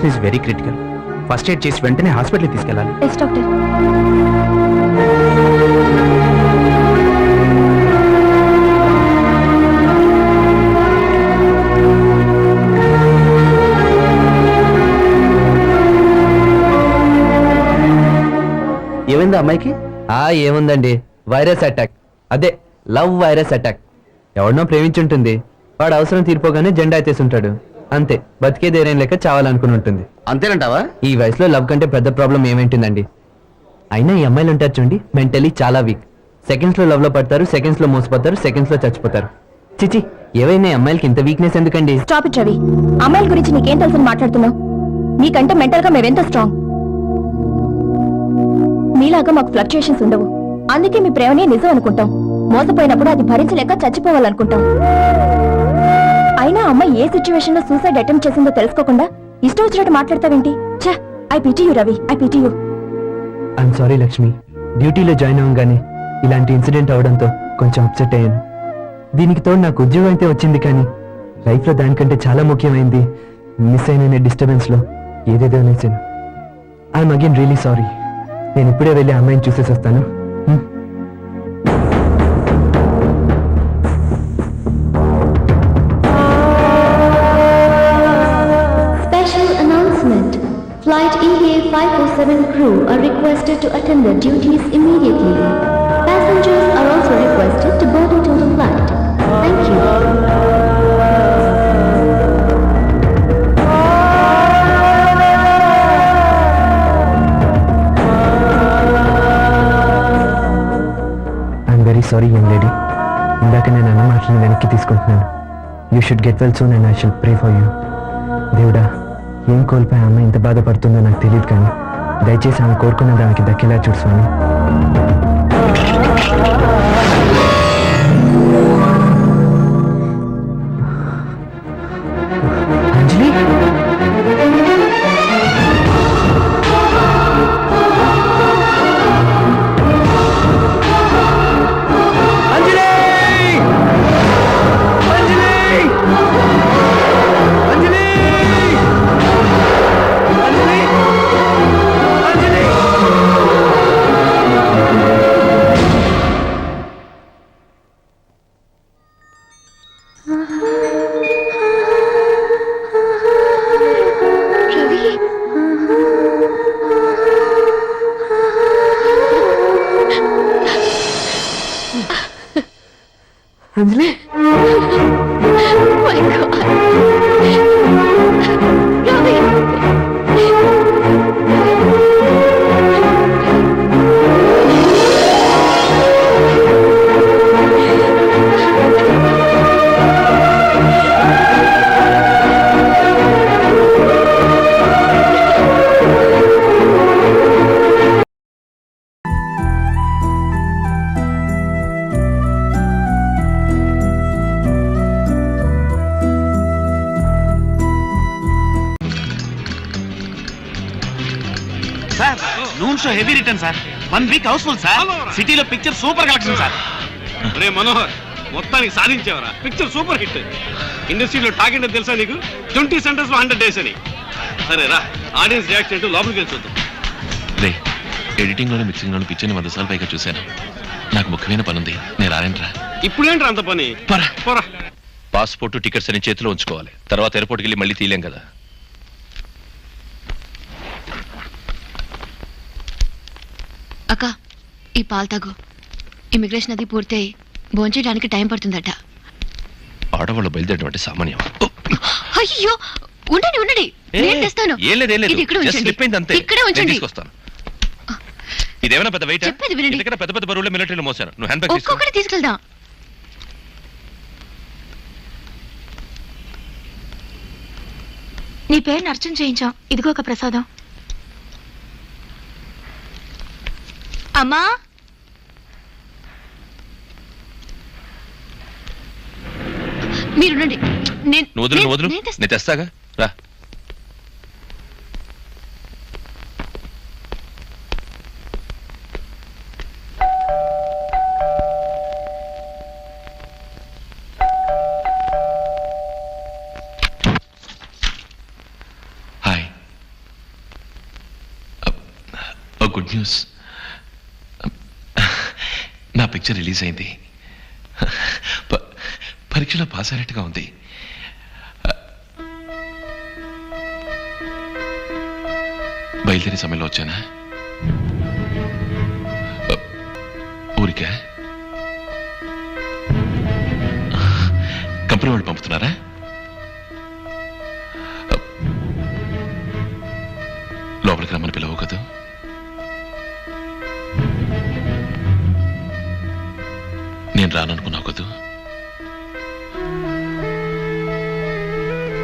Situation is very critical. First aid చేసి వెంటనే హాస్పిటల్కి తీసుకెళ్ళాలి. Yes doctor. ఏమైంది అమ్మాయికి? ఏముందండి, వైరస్ అటాక్. అదే లవ్ వైరస్ అటాక్. ఎవరినో ప్రేమించుంటుంది, వాడు అవసరం తీరిపోగానే జెండా ఎత్తేసుంటాడు. అంతే, బతికే ధైర్యం లేక చావాలనుకుని ఉంటుంది. అంతేనంటావా? ఈ వయసులో లవ్ కంటే పెద్ద ప్రాబ్లం ఏమేంటుందండి? అయినా ఈ అమ్మాయిలు ఉంటారు చూడండి, మెంటలీ చాలా వీక్. సెకండ్స్ లో లవ్ లో పడతారు, సెకండ్స్ లో మోసపోతారు, సెకండ్స్ లో చచ్చిపోతారు. చిచి, ఏవైనా ఈ అమ్మాయిలకి ఇంత వీక్నెస్ ఎందుకండి? Stop it Ravi. అమ్మాయిల గురించి నీకేం తెలుసు మాట్లాడుతున్నావు? నీకంటే మెంటల్ గా మేమెంత స్ట్రాంగ్. మీలాగా మాకు ఫ్లక్చుయేషన్స్ ఉండవు. అందుకే మీ ప్రేమనే నిజం అనుకుంటాం. మోసపోయినప్పుడు అది భరించలేక చచ్చిపోవాలనుకుంటాం. అయినా అమ్మాయి ఏ సిచ్యువేషన్ లో సూసైడ్ అటెంప్ట్ చేసిందో తెలుసుకోకుండా ఇష్టం వచ్చినట్టు మాట్లాడతావేంటి? ఛా, I pity you Ravi, I pity you. I'm sorry Lakshmi, డ్యూటీలో జాయిన్ అవ్వగానే ఇలాంటి ఇన్సిడెంట్ అవడంతో కొంచెం అప్సెట్ అయ్యాను. దీనికి తోడు నాకు ఉద్యోగం అయితే వచ్చింది, కానీ లైఫ్ లో దానికంటే చాలా ముఖ్యమైనది మిస్ అయిన డిస్టర్బెన్స్ లో ఏదేదో అనేసాను. I'm again really sorry. నేను ఇప్పుడే వెళ్ళి అమ్మాయిని చూసేసి వస్తాను. Flight EA547 crew are requested to attend their duties immediately. Passengers are also requested to board into the flight. Thank you. I'm very sorry, young lady. ఇందాక నేను అన్న మాటలను వెనక్కి తీసుకుంటున్నాను. You should get well soon and I shall pray for you. దేవుడా, ఏం కోల్పోయి అమ్మ ఇంత బాధపడుతుందో నాకు తెలియదు, కానీ దయచేసి ఆమె కోరుకున్న దానికి దక్కేలా చూడు స్వామి. Anjali, Anjali, My God. Ravi. Sir, noon show heavy return sir. 1 week housefull sir. సిటీలో పిక్చర్ సూపర్ కలెక్షన్ సార్. రే మనోహర్, మొత్తానికి సాధించావరా. Picture super hit. ఇండస్ట్రీలో టాక్ ఏంటో తెలుసా నీకు? 20 సెంటర్స్ లో 100 days అని. సరే రా, ఆడియన్స్ రియాక్షన్ ఏంటో లోపలికి వెళ్ళి చూద్దాం. రే, ఎడిటింగ్ లోని మిక్సింగ్ లోని పిక్చర్ని 100 సార్లు పైగా చూశాను. నాకు ముఖ్యమైన పని ఉంది, నేను రానంట్రా. ఇప్పుడేంట్రా అంత పని? పోరా. పాస్పోర్ట్ టికెట్స్ అని చేతిలో ఉంచుకోవాలి, తర్వాత ఎయిర్పోర్ట్కి వెళ్ళి మళ్ళీ తీయలేం కదా. అక్క, ఈ పాలు తాగు. ఇమిగ్రేషన్ అది పూర్తయి భోంచేయడానికి టైం పడుతుందట. ఆడవాళ్ళు బయలుదేరడం అంటే సామాన్యం. అయ్యో, ఉండండి ఉండండి, నేను తెస్తాను. ఏం లేదు, ఇది ఇక్కడ ఉంచండి. ఇక్కడే ఉంచండి. తీసుకొస్తాను. ఇదేమైనా పెద్ద వెయిట్? చెప్పేది వినండి. ఇక్కడ పెద్ద పెద్ద బరువులు మిలిటరీలో మోసాను. నువ్వు హ్యాండ్ బ్యాగ్ ఒక్కొక్కటి తీసుకెళ్దాం. నీ పేరుని అర్చన చేయించాం. ఇదిగో ఒక ప్రసాదం. అమ్మా, మీరుండండి. నేను తెస్తాగా, రా. హాయ్. Good news. నా పిక్చర్ రిలీజ్ అయింది. పరీక్షలో పాస్ అయినట్టుగా ఉంది. బయలుదేరే సమయంలో వచ్చానా? ఊరికా? కంపెనీ వాళ్ళు పంపుతున్నారా? లోపలికి రమ్మని పిలవు కదా. నేను రాననుకున్నావు కదూ.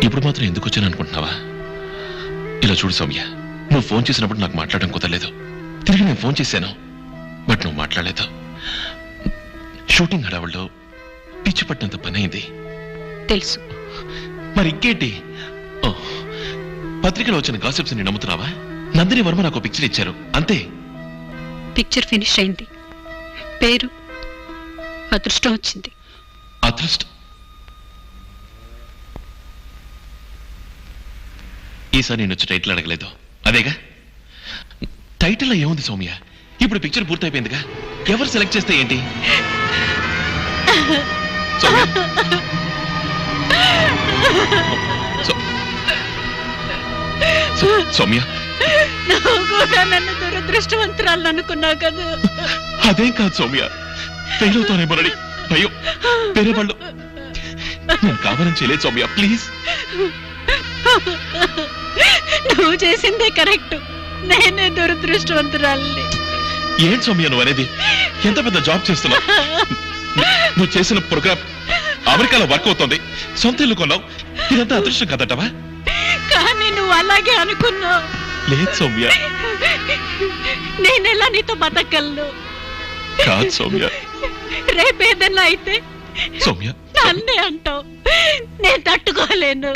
ఇప్పుడు మాత్రం ఎందుకు వచ్చాను అనుకుంటున్నావా? ఇలా చూడు సౌమ్య, నువ్వు ఫోన్ చేసినప్పుడు నాకు మాట్లాడడం కుదరలేదు. తిరిగి నేను ఫోన్ చేశాను, బట్ నువ్వు మాట్లాడలేదు. షూటింగ్ హడావుల్లో పిచ్చి పట్టినంత పని అయింది. తెలుసు. మరి ఇంకేంటి? ఓ, పత్రికలో వచ్చిన గాసిప్స్ ని నమ్ముతున్నావా? నందిని వర్మ నాకు పిక్చర్ ఇచ్చారు, అంతే. పిక్చర్ ఫినిష్ అయింది, పేరు అదృష్టం వచ్చింది. అదృష్టం? ఈసారి నేను వచ్చి టైటిల్ అడగలేదు, అదేగా. టైటిల్లో ఏముంది సౌమ్య? ఇప్పుడు పిక్చర్ పూర్తయిపోయిందిగా, ఎవరు సెలెక్ట్ చేస్తే ఏంటి? సౌమ్య, సౌమ్య, నువ్వు కూడా నన్ను దురదృష్టవంతురాలు అనుకున్నావు కదా. అదేం కాదు సౌమ్య, ఫెయిల్ అవుతానేమోనని భయం. వేరే వాళ్ళు నేను కావాలని చేయలేదు సౌమ్య, ప్లీజ్. నువ్వు చేసిందే కరెక్ట్, నేనే దురదృష్టవంతురాలని. ఏంటి సౌమ్య నువ్వు అనేది? ఎంత పెద్ద జాబ్ చేస్తున్నావు. నువ్వు చేసిన ప్రోగ్రామ్ అమెరికాలో వర్క్ అవుతుంది, సొంత ఇల్లు కొన్నావు, ఇదంతా అదృష్టం కదటవా? కానీ నువ్వు అలాగే అనుకున్నావు. లేదు సౌమ్య. నేనెలా నీతో బతకగలను? కాదు సౌమ్య. రేపేదన్నా అయితే సౌమ్య, నన్నే అంటావు, నేను తట్టుకోలేను.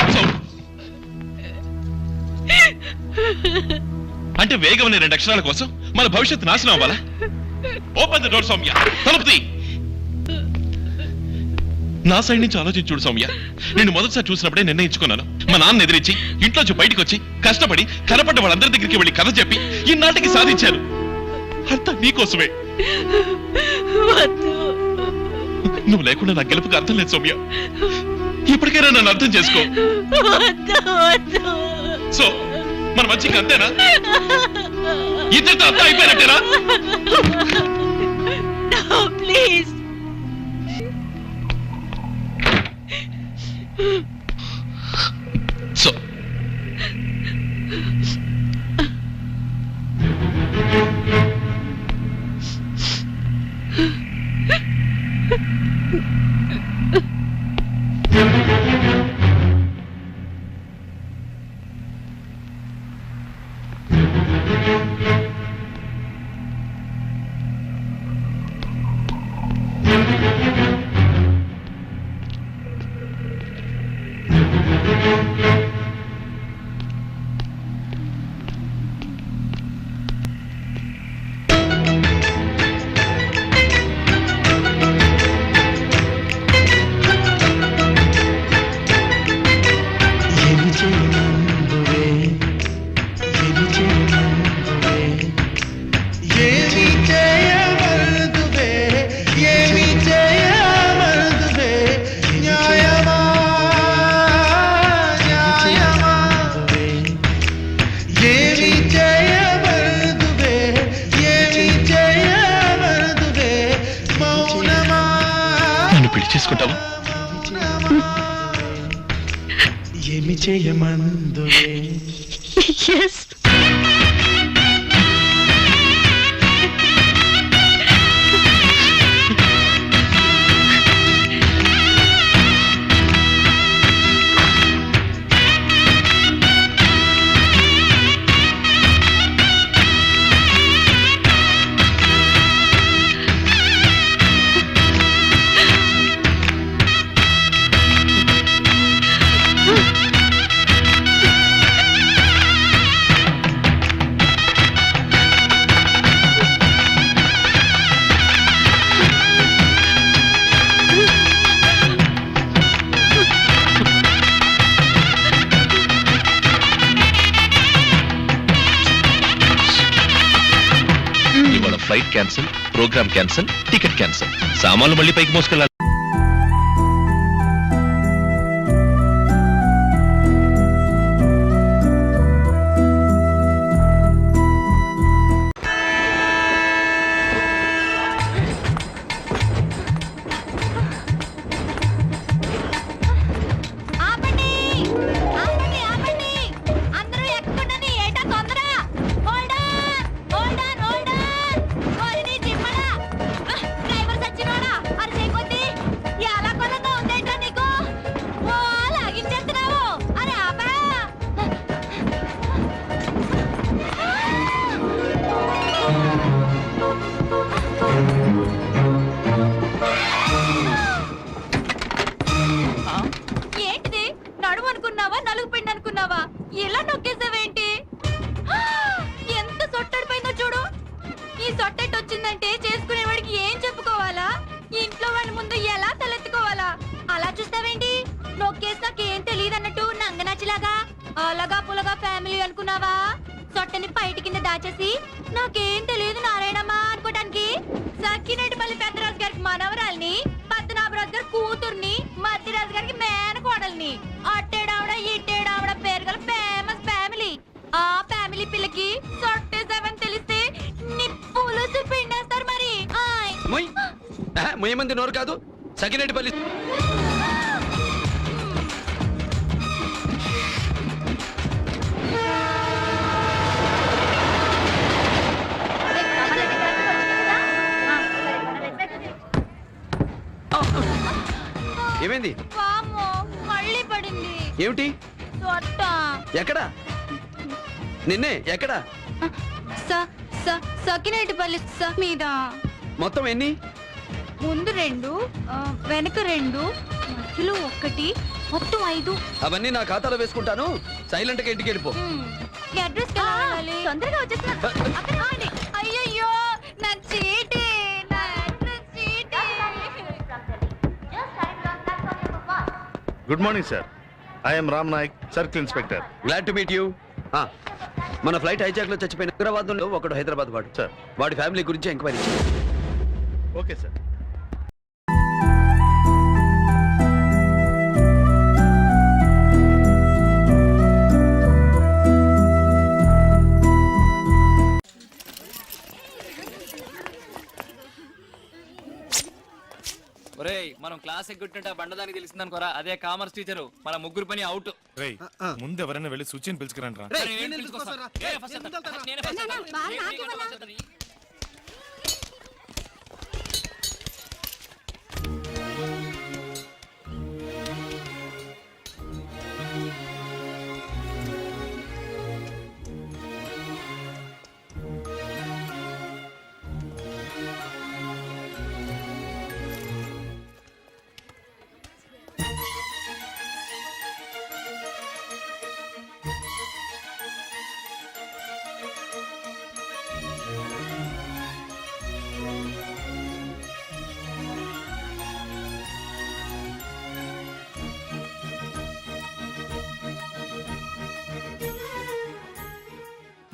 అంటే వేగమైన 2 అక్షరాల కోసం మన భవిష్యత్తు నాశనం అవ్వాలా? ఓపెన్ ద డోర్ సౌమ్య, తలుపు తీ. నా సైడ్ నుంచి ఆలోచించి చూడు సౌమ్య. నేను మొదటిసారి చూసినప్పుడే నిర్ణయించుకున్నాను, మా నాన్న ఎదిరించి ఇంట్లోంచి బయటకు వచ్చి కష్టపడి కనపడ్డ వాళ్ళందరి దగ్గరికి వెళ్ళి కథ చెప్పి ఇన్నాటికి సాధించాను. అంతా నీకోసమే. నువ్వు లేకుండా నా గెలుపుకి అర్థం లేదు సౌమ్య. ఇప్పటికైనా నన్ను అర్థం చేసుకో. సో మన మంచిగా అంతేనా? ఇద్దరితో అంతా అయిపోయినట్టేనా? ప్లీజ్. సో చేసుకుంటావా? ఏమి చేయమందువే. Yes. Flight cancel, programme cancel, ticket cancel. సామాన్లు మళ్ళీ పైకి మోసుకెళ్ళాలి. ఆపండి ఆపండి ఆపండి అందరూ ఎక్కుండండి ఏటా తొందర hold on hold on hold on ఓరిని చిమ్మడా డ్రైవర్ సచ్చినోడా అరిసే కొద్ది ఎలా కొనగా ఉందేంటో నీకు ఓ లాగించేస్తున్నావు అరే ఆపా ఏంటిది నడుము అనుకున్నావా నలుగు పిండి అనుకున్నావా ఇలా నొక్కేసావేంటి ఎంత సొట్టడిపోయిందో చూడు ఈ సొట్టెట్ వచ్చిందంటే చేసుకునేవాడికి ఏం చెప్పుకోవాలా ఇంట్లో వాళ్ళ ముందు ఎలా తలెత్తుకోవాలా అలా చూస్తావేంటి నొక్కేసాక ఏం తెలియదు అన్నట్టు నంగనచ్చిలాగా అలాగా పులగా ఫ్యామిలీ అనుకున్నావా సొట్టని బయట కింద దాచేసి నాకేం తెలియదు నారాయణమ్మా అనుకోటానికి సక్కినట్టుపల్లి పెద్దరాజు గారికి మనవరాల్ని పద్మనాభరాజు గారి కూతుర్ని మధ్యరాజు గారికి మేనకోడల్ని అట్టేడావిడ ఇట్టేడావిడ పేరు గల ఫేమస్ ఫ్యామిలీ ఆ ఫ్యామిలీ పిల్లకి సొట్టేసావని తెలిస్తే నిప్పులుసు పిండేస్తారు మరి ఆయ్. మొయ్యమంది నోరు కాదు సకినేటిపల్లి. ఏమైంది? వామ్మో, మళ్ళీ పడింది ఏమిటి? సొట్ట ఎక్కడ? నిన్నే ఎక్కడ? సకినేటిపల్లి మీద మొత్తం ఎన్ని? ముందు 2 వెనక 2 మధ్యలో 1 మొత్తం 5 అవన్నీ నా ఖాతాలో వేసుకుంటాను. సైలెంట్ గా ఇంటికి వెళ్ళిపో. అడ్రస్ తొందరగా వచ్చేస్తున్నా. అయ్యయ్యో నా చీటీ నా అడ్రస్ చీటీ. Good morning sir. I'm Ram Naik, circle inspector. Glad to meet you. మన ఫ్లైట్ హైజాక్ లో చచ్చిపోయిన హైదరాబాద్ లో ఒకడు హైదరాబాద్ వాడు సార్. వాడి ఫ్యామిలీ గురించి ఎంక్వైరీ. Okay sir. ఒరేయ్ మనం క్లాస్ ఎగ్గుంటుంటే బండదానికి తెలిసిందనుకోరా అదే కామర్స్ టీచరు మన ముగ్గురు పని అవుట్. ముందు ఎవరైనా వెళ్ళి సూచన పిలుచుకురండి రా.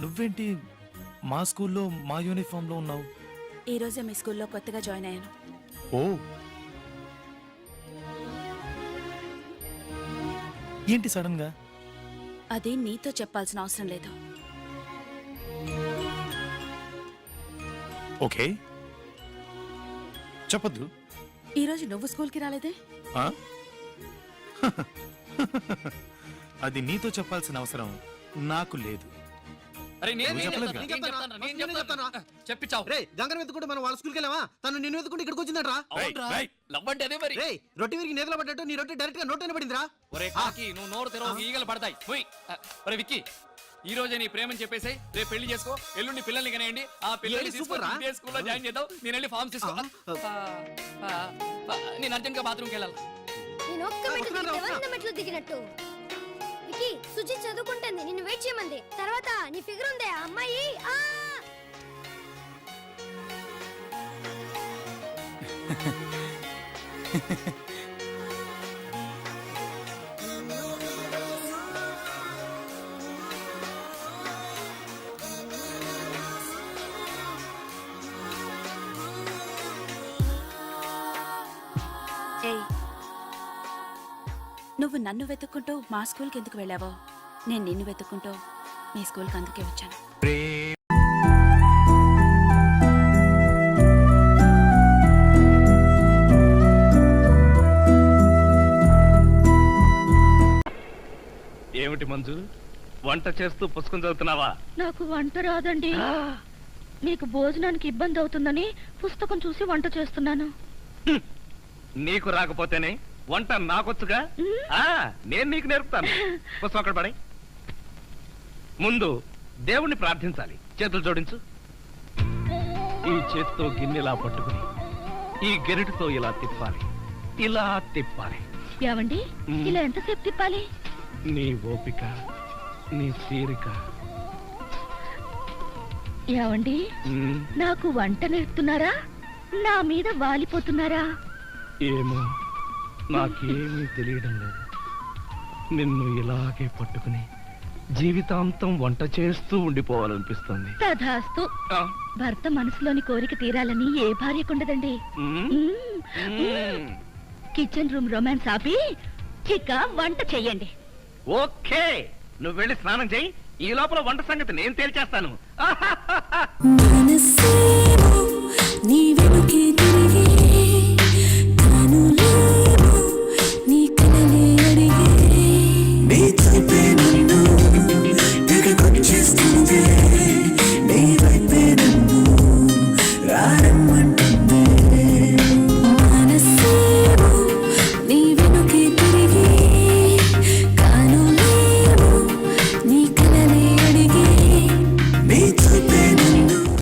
నువ్వేంటి మా స్కూల్లో మా యూనిఫామ్ లో ఉన్నావు? ఈ రోజే మీ స్కూల్లో కొత్తగా జాయిన్ అయ్యాను. ఓ, ఏంటి సడన్ గా? అది నీతో చెప్పాల్సిన అవసరం లేదు. ఓకే, చెప్పద్దు. ఈ రోజు నువ్వు స్కూల్కి రాలేదే? ఆ? అది నీతో చెప్పాల్సిన అవసరం నాకు లేదు. చెప్పించావు గంగన వెతుకుంటే మనం వాళ్ళ స్కూల్కి వెళ్ళావా? తను నిన్ను వెతుకుంటే ఇక్కడికి వచ్చిందంట్రా. లవ్వంటే అదే మరి. రొట్టె విరిగి నేతలో పడ్డట్టు నీ రొట్టె డైరెక్ట్ గా నోట్లోనే పడిందిరా. ఒరే కాకి నువ్వు నోరు తెరవకు ఈగలు పడతాయి. ఒరే విక్కీ, ఈ రోజే నీ ప్రేమని చెప్పేసి రేపు పెళ్లి చేసుకో, ఎల్లుండి పిల్లల్ని కనేయండి. ఆ పిల్లల్ని తీసుకొని స్కూల్లో జాయిన్ చేద్దాం. నేను వెళ్ళి ఫార్మ్స్ తీసుకో. నేను అర్జెంట్ గా బాత్రూమ్కి వెళ్ళాలి. నేను ఒక్క మెట్లు దిగినట్టు వికీ, సుజి చదువుకుంటుంది, నిన్ను వెయిట్ చేయమంది. తర్వాత నీ ఫిగర్ ఉందే ఆ అమ్మాయి. నువ్వు నన్ను వెతుక్కుంటూ మా స్కూల్కి ఎందుకు వెళ్ళావో నేను నిన్ను వెతుక్కుంటూ మీ స్కూల్కి అందుకే వచ్చాను. ఏమిటి మంజు, వంట చేస్తూ పుస్తకం చదువుతున్నావా? నాకు వంట రాదండి. మీకు భోజనానికి ఇబ్బంది అవుతుందని పుస్తకం చూసి వంట చేస్తున్నాను. నీకు రాకపోతేనే వంట నాకొచ్చుగా. నేను నీకు నేర్పుతాను. పుస్తకం అక్కడ పడే. ముందు దేవుణ్ణి ప్రార్థించాలి. చేతులు జోడించు. ఈ చేతితో గిన్నెలా పట్టుకుని ఈ గెరిటితో ఇలా తిప్పాలి, ఇలా తిప్పాలి. ఏవండి, ఇలా ఎంతసేపు తిప్పాలి? నీ ఓపిక, నీ తీరిక. ఏవండి, నాకు వంట నేర్పుతున్నారా, నా మీద వాలిపోతున్నారా? ఏమో, నాకేమీ తెలియడం లేదు. నిన్ను ఇలాగే పట్టుకుని జీవితాంతం వంట చేస్తూ ఉండిపోవాలనిపిస్తుంది. తధాస్తు. భర్త మనసులోని కోరిక తీరాలని ఏ భార్యకుండదండి. కిచెన్ రూమ్ రొమాన్స్ ఆపి ఇక వంట చెయ్యండి. ఓకే, నువ్వు వెళ్ళి స్నానం చేయి. ఈ లోపల వంట సంగతి నేను తేల్చేస్తాను. నీ వెనుకే